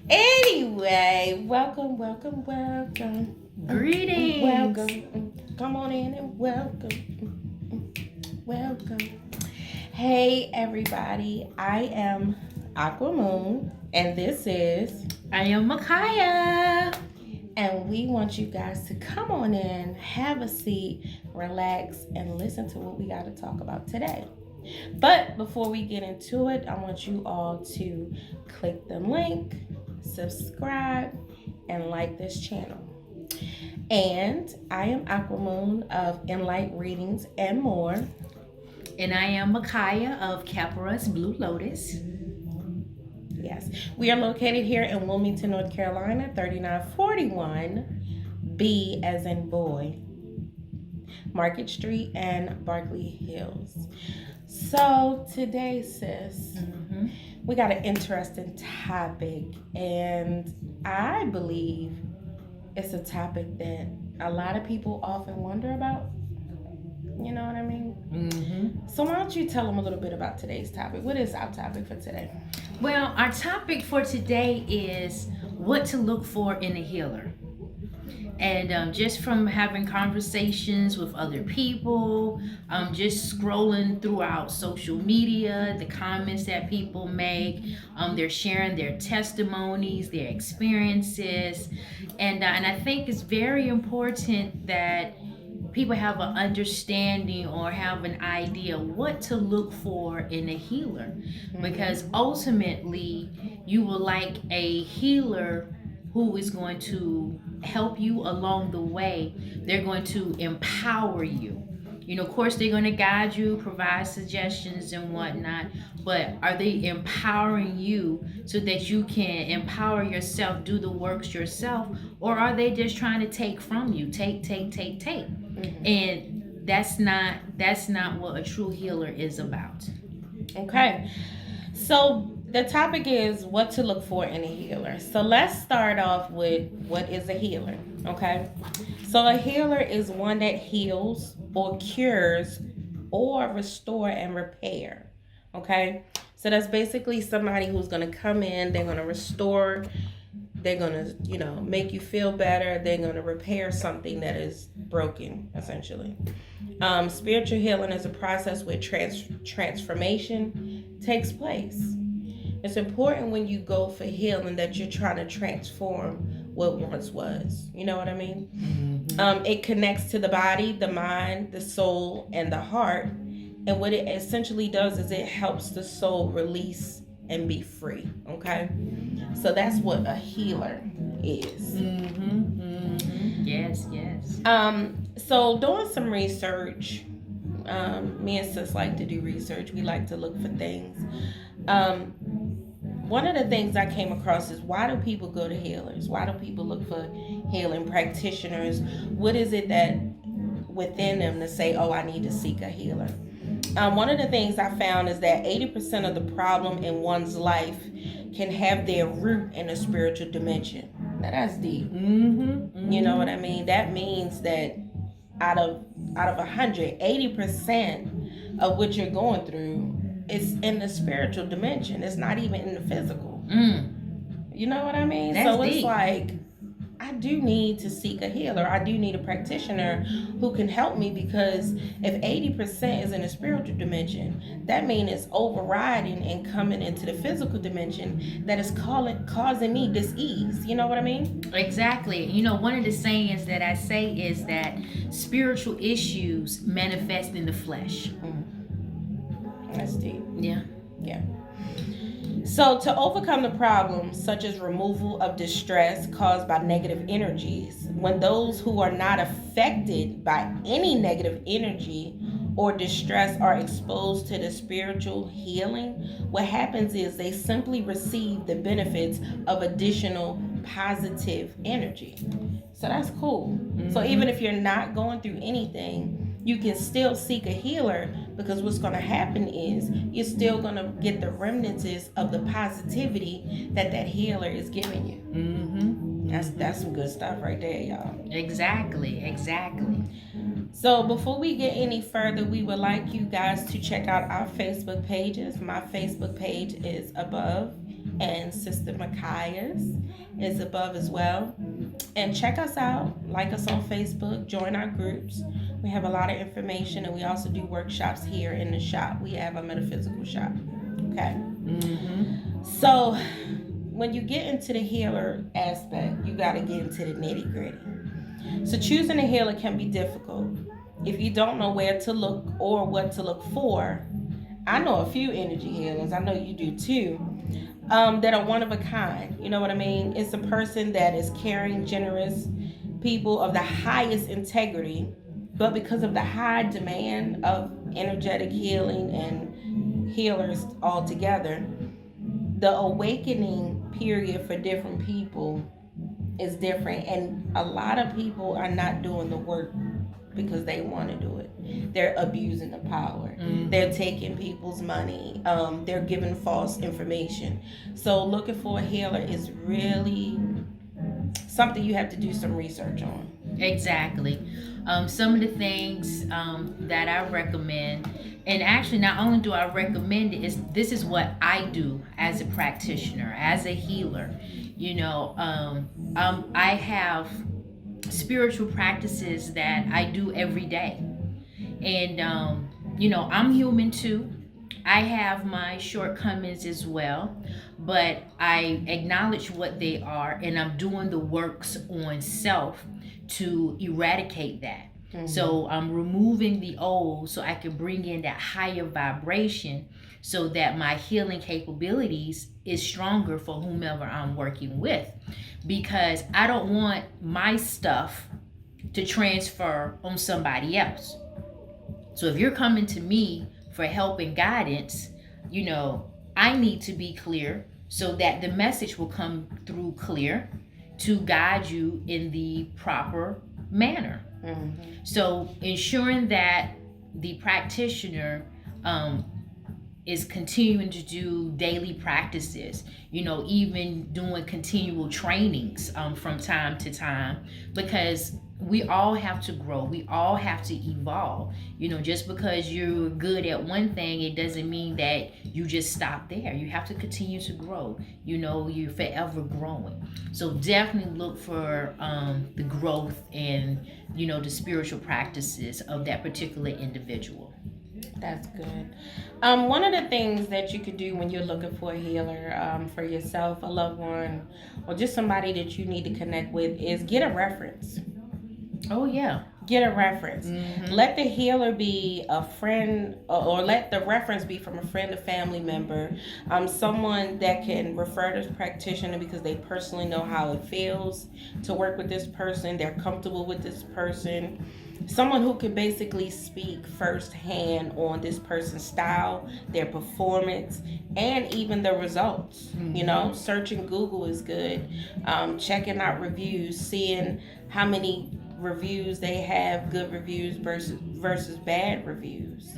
Anyway, welcome. Greetings. Welcome. Come on in and welcome. Welcome. Hey, everybody. I am Aquamoon, and this is... I am Michaiah. And we want you guys to come on in, have a seat, relax, and listen to what we got to talk about today. But before we get into it, I want you all to click the link, subscribe, and like this channel. And I am Aquamoon of Enlight Readings and more. And I am Michaiah of kheperasbluelotus. Yes, we are located here in Wilmington, North Carolina, 3941 B as in boy, Market Street and Berkeley Hills. So today, sis, we got an interesting topic, and I believe it's a topic that a lot of people often wonder about. You know what I mean? So why don't you tell them a little bit about today's topic? What is our topic for today? Well, our topic for today is what to look for in a healer. And just from having conversations with other people, just scrolling throughout social media, the comments that people make, they're sharing their testimonies, their experiences. And I think it's very important that people have an understanding or have an idea what to look for in a healer, because ultimately you will like a healer who is going to help you along the way. They're going to empower you. You know, of course, they're going to guide you, provide suggestions and whatnot, but are they empowering you so that you can empower yourself, do the works yourself, or are they just trying to take from you, take? And that's not what a true healer is about. Okay, so the topic is what to look for in a healer. So let's start off with what is a healer. Okay, so a healer is one that heals or cures or restore and repair. Okay, so that's basically somebody who's going to come in, they're going to restore, they're going to, make you feel better. They're going to repair something that is broken, essentially. Spiritual healing is a process where transformation takes place. It's important when you go for healing that you're trying to transform what once was. You know what I mean? It connects to the body, the mind, the soul, and the heart. And what it essentially does is it helps the soul release and be free. Okay? So that's what a healer is. Yes. So doing some research, me and sis like to do research. We like to look for things. One of the things I came across is, why do people go to healers? Why do people look for healing practitioners? What is it that within them to say, oh, I need to seek a healer? One of the things I found is that 80% of the problem in one's life can have their root in a spiritual dimension. Now that's deep. You know what I mean? That means that out of 100, 80% of what you're going through is in the spiritual dimension. It's not even in the physical. You know what I mean? That's so it's deep. like, I do need to seek a healer. I do need a practitioner who can help me, because if 80% is in the spiritual dimension, that means it's overriding and coming into the physical dimension that is causing me dis-ease. You know what I mean? Exactly. One of the sayings that I say is that spiritual issues manifest in the flesh. That's deep. Yeah. So to overcome the problems such as removal of distress caused by negative energies, when those who are not affected by any negative energy or distress are exposed to the spiritual healing, what happens is they simply receive the benefits of additional positive energy. So that's cool. So even if you're not going through anything, you can still seek a healer, because what's going to happen is you're still going to get the remnants of the positivity that healer is giving you. That's some good stuff right there, y'all. Exactly. So before we get any further, we would like you guys to check out our Facebook pages. My Facebook page is above. and Sister Michaiah's is above as well. And check us out, like us on Facebook, join our groups. We have a lot of information, and we also do workshops here in the shop. We have a metaphysical shop. Okay. So when you get into the healer aspect, you got to get into the nitty gritty. So choosing a healer can be difficult if you don't know where to look or what to look for. I know a few energy healers, I know you do too, that are one of a kind. You know what I mean? It's a person that is caring, generous, people of the highest integrity, but because of the high demand of energetic healing and healers altogether, the awakening period for different people is different, and a lot of people are not doing the work because they want to do it. They're abusing the power. They're taking people's money. They're giving false information. So looking for a healer is really something you have to do some research on. Exactly. Some of the things that I recommend, and actually not only do I recommend it, this is what I do as a practitioner, as a healer. I have spiritual practices that I do every day. And, I'm human too. I have my shortcomings as well, but I acknowledge what they are, and I'm doing the works on self to eradicate that. So I'm removing the old so I can bring in that higher vibration so that my healing capabilities is stronger for whomever I'm working with, because I don't want my stuff to transfer on somebody else. So if you're coming to me for help and guidance, I need to be clear so that the message will come through clear to guide you in the proper manner. So ensuring that the practitioner is continuing to do daily practices, even doing continual trainings from time to time, because we all have to grow. We all have to evolve. Just because you're good at one thing, it doesn't mean that you just stop there. You have to continue to grow. You're forever growing. So definitely look for the growth and, the spiritual practices of that particular individual. That's good. One of the things that you could do when you're looking for a healer for yourself, a loved one, or just somebody that you need to connect with is get a reference. Oh, yeah. Get a reference. Let the healer be a friend, or let the reference be from a friend, a family member, someone that can refer to this practitioner because they personally know how it feels to work with this person. They're comfortable with this person. Someone who can basically speak firsthand on this person's style, their performance, and even the results. Searching Google is good. Checking out reviews, seeing how many reviews they have, good reviews versus bad reviews,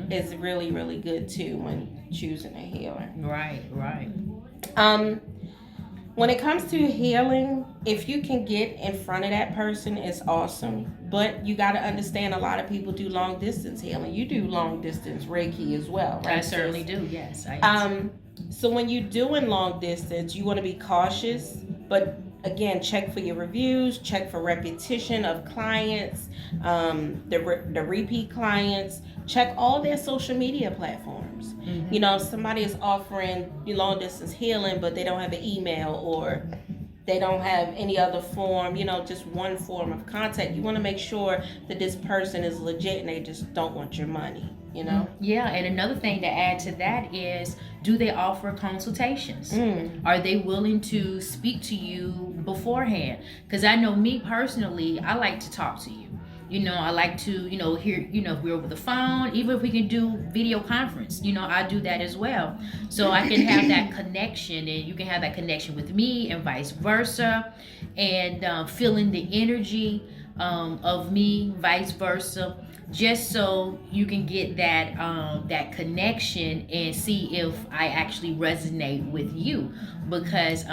is really, really good too when choosing a healer. Right. When it comes to healing, if you can get in front of that person, it's awesome. But you got to understand, a lot of people do long distance healing. You do long distance Reiki as well, right? I certainly do. Yes, I So when you're doing long distance, you want to be cautious, but again, check for your reviews, check for repetition of clients, the repeat clients, check all their social media platforms. If somebody is offering long distance healing, but they don't have an email, or they don't have any other form, just one form of contact, you want to make sure that this person is legit and they just don't want your money. Yeah, and another thing to add to that is, do they offer consultations? Are they willing to speak to you beforehand? Because I know me personally, I like to talk to you. I like to, hear, if we're over the phone, even if we can do video conference, I do that as well. So I can have that connection, and you can have that connection with me and vice versa, and feeling the energy of me, vice versa, just so you can get that connection and see if I actually resonate with you. Because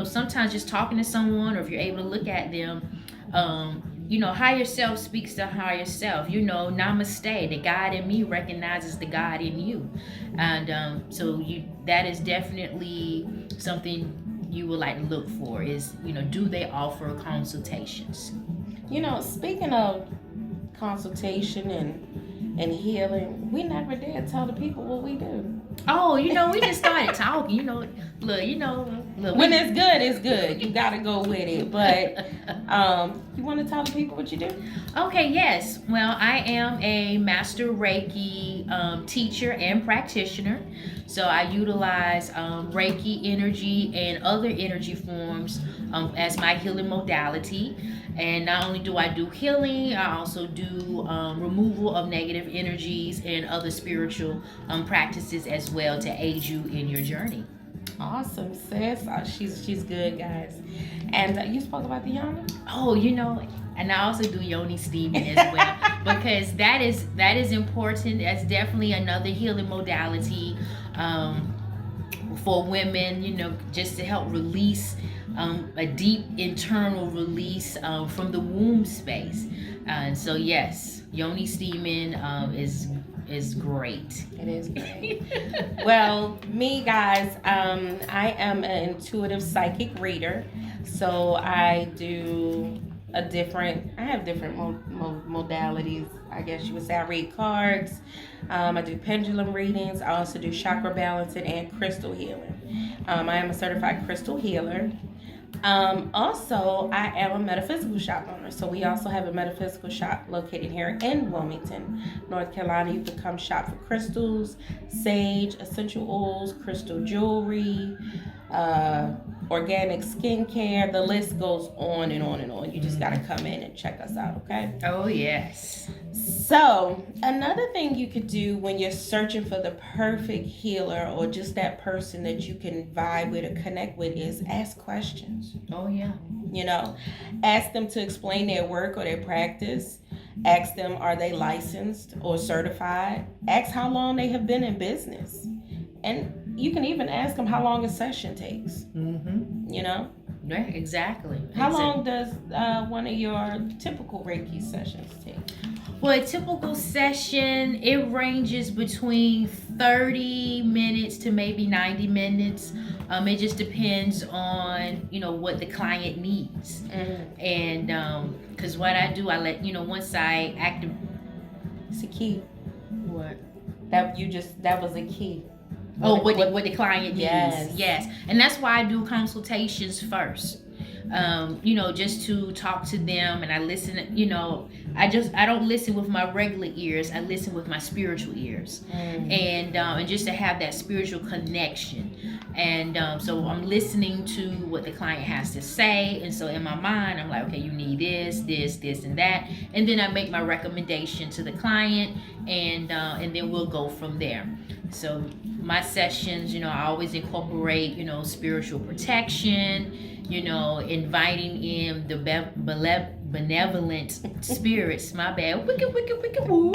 sometimes just talking to someone, or if you're able to look at them, higher self speaks to higher self. Namaste. The God in me recognizes the God in you, and so that is definitely something you would like to look for is, do they offer consultations? Speaking of consultation and healing, we never did tell the people what we do. Oh, we just started talking. Look, When it's good, it's good. You gotta go with it. But you want to tell the people what you do? Okay, yes. Well, I am a master Reiki teacher and practitioner. So I utilize Reiki energy and other energy forms as my healing modality. And not only do I do healing, I also do removal of negative energies and other spiritual practices as well to aid you in your journey. Awesome, sis. She's good, guys. And you spoke about the Yoni? Oh, and I also do Yoni steaming as well because that is important. That's definitely another healing modality for women, just to help release a deep internal release from the womb space. So yes, Yoni steaming is great. It is great. Well, me, guys, I am an intuitive psychic reader. So I have different modalities, I guess you would say. I read cards. I do pendulum readings. I also do chakra balancing and crystal healing. I am a certified crystal healer. Also, I am a metaphysical shop owner. So we also have a metaphysical shop located here in Wilmington, North Carolina. You can come shop for crystals, sage, essential oils, crystal jewelry, organic skincare. The list goes on and on and on. You just got to come in and check us out, okay? Oh, yes. So, another thing you could do when you're searching for the perfect healer or just that person that you can vibe with or connect with is ask questions. Oh, yeah. Ask them to explain their work or their practice. Ask them, are they licensed or certified? Ask how long they have been in business. And you can even ask them how long a session takes. Yeah, exactly. How long does one of your typical Reiki sessions take? Well, a typical session, it ranges between 30 minutes to maybe 90 minutes. It just depends on, what the client needs. Mm-hmm. And because what I do, I let, once I active. It's a key. What? That was a key. What the client needs. Yes. And that's why I do consultations first. Just to talk to them, and I listen, I don't listen with my regular ears, I listen with my spiritual ears. And just to have that spiritual connection. And so I'm listening to what the client has to say, and so in my mind I'm like, okay, you need this and that, and then I make my recommendation to the client, and then we'll go from there. So my sessions, I always incorporate, spiritual protection, inviting in the benevolent spirits. My bad. Wicked, woo.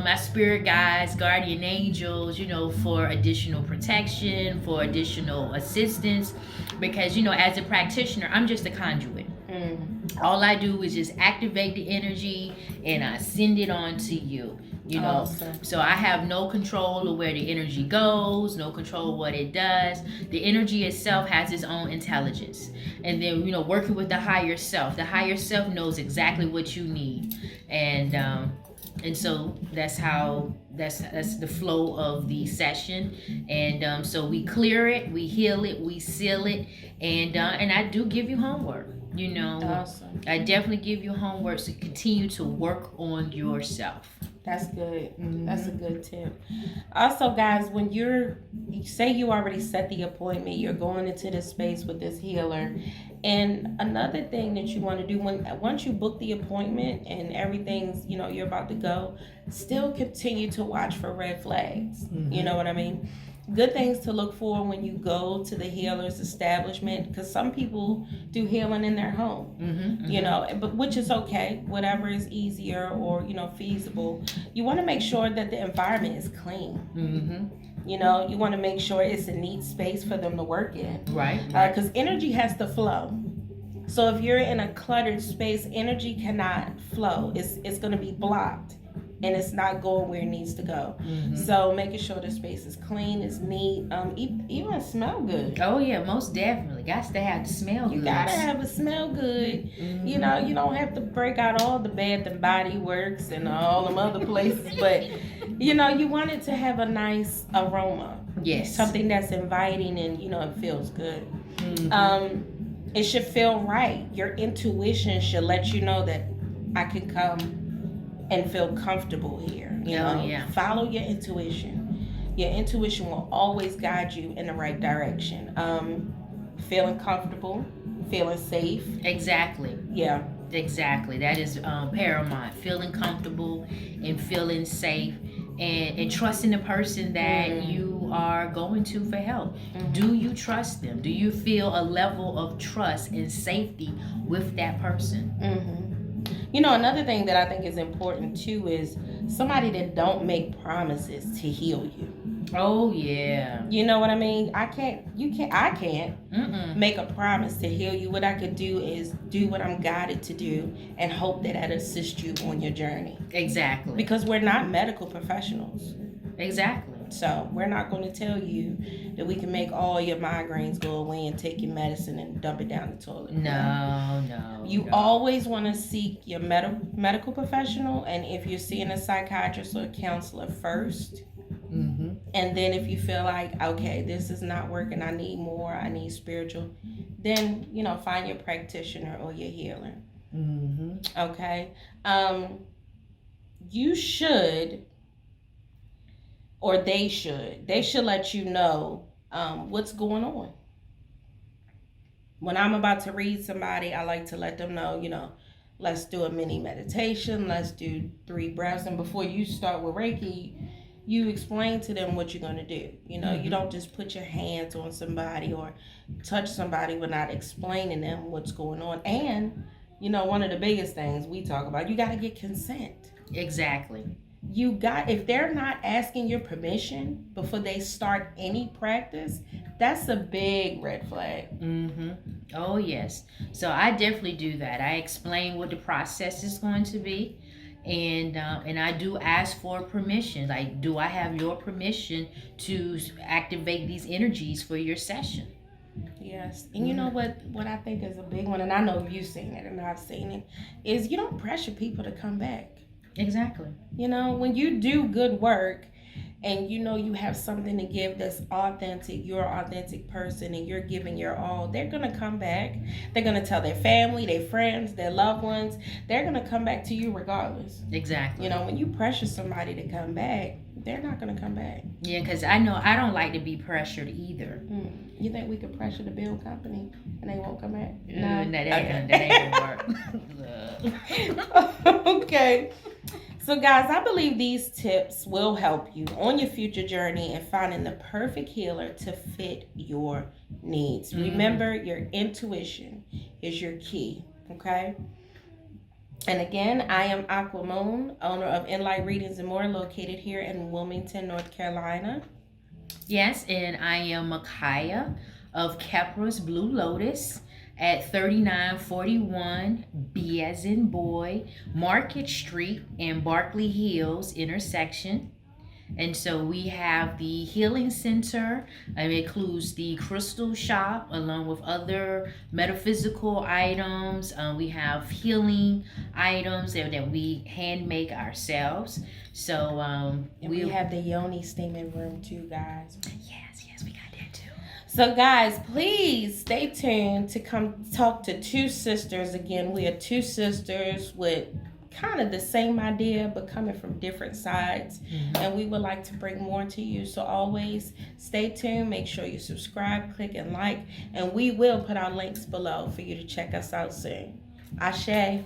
My spirit guides, guardian angels, for additional protection, for additional assistance. Because, as a practitioner, I'm just a conduit. All I do is just activate the energy and I send it on to you. Awesome. So I have no control of where the energy goes, no control of what it does. The energy itself has its own intelligence. And then, working with the higher self knows exactly what you need. And so that's the flow of the session. And so we clear it, we heal it, we seal it, and I do give you homework. Awesome. I definitely give you homework to continue to work on yourself. That's good. That's a good tip. Also, guys, when you say you already set the appointment, you're going into this space with this healer. And another thing that you want to do once you book the appointment and everything's, you're about to go, still continue to watch for red flags. You know what I mean? Good things to look for when you go to the healer's establishment, because some people do healing in their home, but which is okay, whatever is easier or feasible. You want to make sure that the environment is clean. You want to make sure it's a neat space for them to work in, right? Because energy has to flow. So if you're in a cluttered space, energy cannot flow. It's going to be blocked. and it's not going where it needs to go. So making sure the space is clean, is neat, even smell good. Oh yeah, most definitely. Got to have the smell You good. gotta have it smell good. You know, you don't have to break out all the Bath and Body Works and all them other places, but you know, you want it to have a nice aroma. Yes. Something that's inviting and you know it feels good. It should feel right. Your intuition should let you know that I can come and feel comfortable here. You know, follow your intuition. Your intuition will always guide you in the right direction. Feeling comfortable, feeling safe. Exactly. Yeah. Exactly. That is paramount. Feeling comfortable and feeling safe, and trusting the person that you are going to for help. Do you trust them? Do you feel a level of trust and safety with that person? You know, another thing that I think is important too is somebody that don't make promises to heal you. Oh yeah. You know what I mean? I can't make a promise to heal you. What I could do is do what I'm guided to do and hope that assist you on your journey. Exactly. Because we're not medical professionals. Exactly. So we're not going to tell you that we can make all your migraines go away and take your medicine and dump it down the toilet. No. You always want to seek your medical professional, and if you're seeing a psychiatrist or a counselor first, and then if you feel like, okay, this is not working, I need more, I need spiritual, then, you know, find your practitioner or your healer. Okay? You should, or they should let you know what's going on. When I'm about to read somebody, I like to let them know, you know, let's do a mini meditation, let's do 3 breaths, and before you start with Reiki, you explain to them what you're going to do. You know, you don't just put your hands on somebody or touch somebody without explaining them what's going on. And, you know, one of the biggest things we talk about, you got to get consent. Exactly. If they're not asking your permission before they start any practice, that's a big red flag. Oh yes. So I definitely do that. I explain what the process is going to be, and I do ask for permission. Like, do I have your permission to activate these energies for your session? Yes. And you know what I think is a big one, and I know you've seen it and I've seen it, is you don't pressure people to come back. Exactly. You know, when you do good work and you know you have something to give that's authentic, you're an authentic person and you're giving your all, they're going to come back. They're going to tell their family, their friends, their loved ones. They're going to come back to you regardless. Exactly. You know, when you pressure somebody to come back, they're not going to come back. Yeah, because I know I don't like to be pressured either. You think we could pressure the bill company and they won't come back? No, that ain't going to work. Okay. So guys, I believe these tips will help you on your future journey and finding the perfect healer to fit your needs. Remember, your intuition is your key, okay? And again, I am Aquamoon, owner of Enlight Readings and More, located here in Wilmington, North Carolina. Yes, and I am Michaiah of kheperasbluelotus at 3941 B as in boy, Market Street and Barkley Hills intersection. And so we have the healing center. It includes the crystal shop along with other metaphysical items. We have healing items that we hand make ourselves. So we have the Yoni steaming room too, guys. Yes, we got that too. So guys, please stay tuned to come talk to 2 sisters again. We are 2 sisters with kind of the same idea but coming from different sides, and we would like to bring more to you. So always stay tuned, make sure you subscribe, click and like, and we will put our links below for you to check us out soon. Ashe.